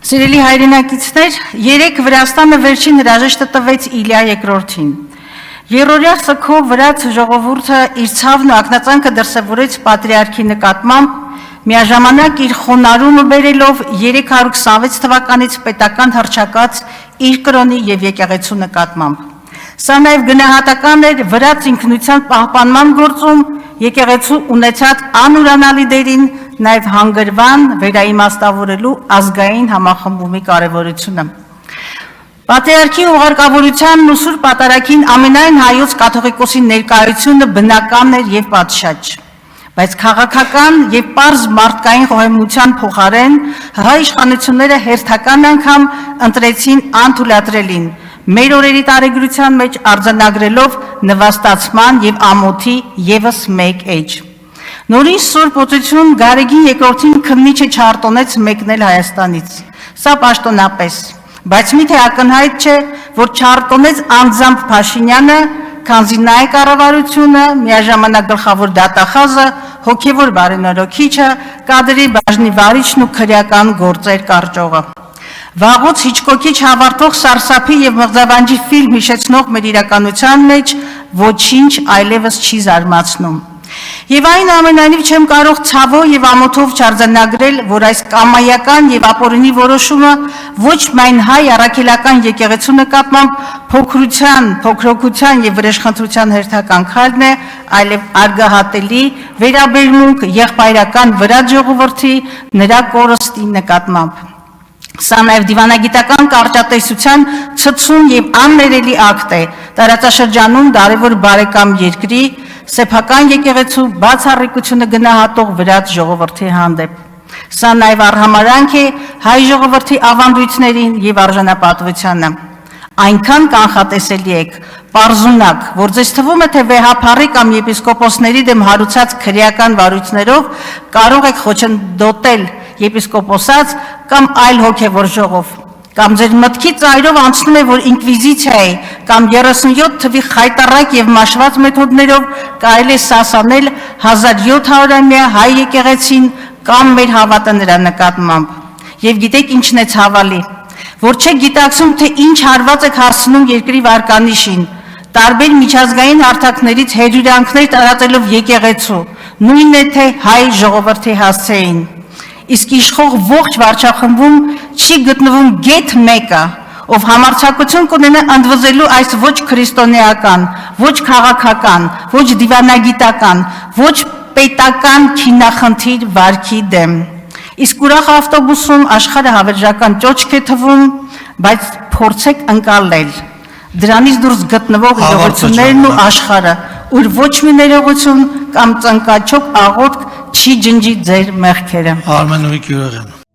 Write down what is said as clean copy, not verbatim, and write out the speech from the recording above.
Սիրելի հայրենակիցներ, երեկ Վրաստանը վերջին հրաժեշտը տվեց Իլյա II-ին։ Երրորդյա սգով վրաց ժողովուրդը իր ցավն ու ակնածանքը դրսևորեց պատրիարքի նկատմամբ, միաժամանակ իր խոնարհումը բերելով 326 թվականից պետական հռչակած իր կրոնի եւ եկեղեցու նկատմամբ։ Սա նաև գնահատական էր վրաց ինքնության պահպանման գործում եկեղեցու ունեցած անուրանալի դերին, նաև հանգրվան վերաիմաստավորելու ազգային համախմբումի կարևորությունը։ Պատրիարքի ուղարկավորությանն ու Սուրբ Պատարագին ամենայն հայոց կաթողիկոսի ներկայությունը բնական էր եւ պատշաճ, բայց քաղաքական եւ պարզ մարդկային խոհեմության փոխարեն հայ իշխանությունները հերթական անգամ ընտրեցին անթույլատրելին, մեր օրերի տարեգրության մեջ արձանագրելով նվաստացման եւ ամոթի եւս մեկ էջ։ Նորին Սուրբ Օծություն Գարեգին II-ին քննիչը չարտոնեց մեկնել Հայաստանից։ Սա պաշտոնապես, բայց միթե ակնհայտ չէ, որ չարտոնեց անձամբ Փաշինյանը, քանզի նա է կառավարությունը, միաժամանակ գլխավոր դատախազը, հոգևոր բարենորոքիչը, կադրի բաժնի վարիչն ու քրեական գործեր կարճողը։ Վաղուց Հիչկոկի չհավարտող սարսափի եւ մղձավանջի ֆիլմ հիշեցնող մեր իրականության մեջ ոչինչ այլևս չի զարմացնում։ Եվ այն ամենայնիվ չեմ կարող ցավով եւ ամոթով չարձանագրել, որ այս կամայական եւ ապօրինի որոշումը ոչ միայն հայ առաքելական եկեղեցու նկատմամբ փոքրության եւ վրեժխնդրության հերթական քայլն է, այլև արգահատելի վերաբերմունք եղբայրական վրաց ժողովրդի նրա կորստի նկատմամբ։ Սա նաև դիվանագիտական կարճատեսության ցցուն եւ աններելի ակտ է տարածաշրջանում դարևոր բարեկամ երկրի սեփական եկեղեցու բացառիկությունը գնահատող վրաց ժողովրդի հանդեպ։ Սա նաև արհամարանք է հայ ժողովրդի ավանդույթներին եւ արժանապատվությանը։ Այնքան կանխատեսելի եք, պարզունակ, որ ձեզ թվում է, թե վեհափառի կամ եպիսկոպոսների դեմ հարուցած քրեական վարույթներով կարող եք խոչընդոտել եպիսկոպոսած կամ այլ հոգևոր ժողով, կամ ձեր մտքի ծայրով անցնում է, որ ինկվիզիցիայի կամ 37 թվի խայտառակ եւ մաշված մեթոդներով կարելի է սասանել 1700-ամյա հայ եկեղեցին կամ մեր հավատը նրա նկատմամբ։ Եվ գիտեք ինչն է ցավալի, որ չեք գիտակցում, թե ինչ հարված եք հասցնում երկրի վարկանիշին, տարբեր միջազգային հարթակներից հերյուրանքներ տարածելով եկեղեցու, նույնն է թե հայ ժողովրդի հասցեին։ Իսկ իշխող ողջ վարչախմբում չի գտնվում գեթ մեկը, ով համարձակություն կունենա ընդվզելու այս ոչ քրիստոնեական, ոչ քաղաքական, ոչ դիվանագիտական, ոչ պետական քինախնդիր վարքի դեմ։ Իսկ ուրախ ավտոբուսում աշխարհը հավերժական ճոճք է թվում, բայց փորձեք ընկալել դրանից դուրս գտնվող իրողություններն ու աշխարհը, ուր ոչ մի ներողություն կամ ծնկաչոք աղոթք չի ջնջի ձեր մեղքերը։ Արմեն Ուղիք Յուրեղյան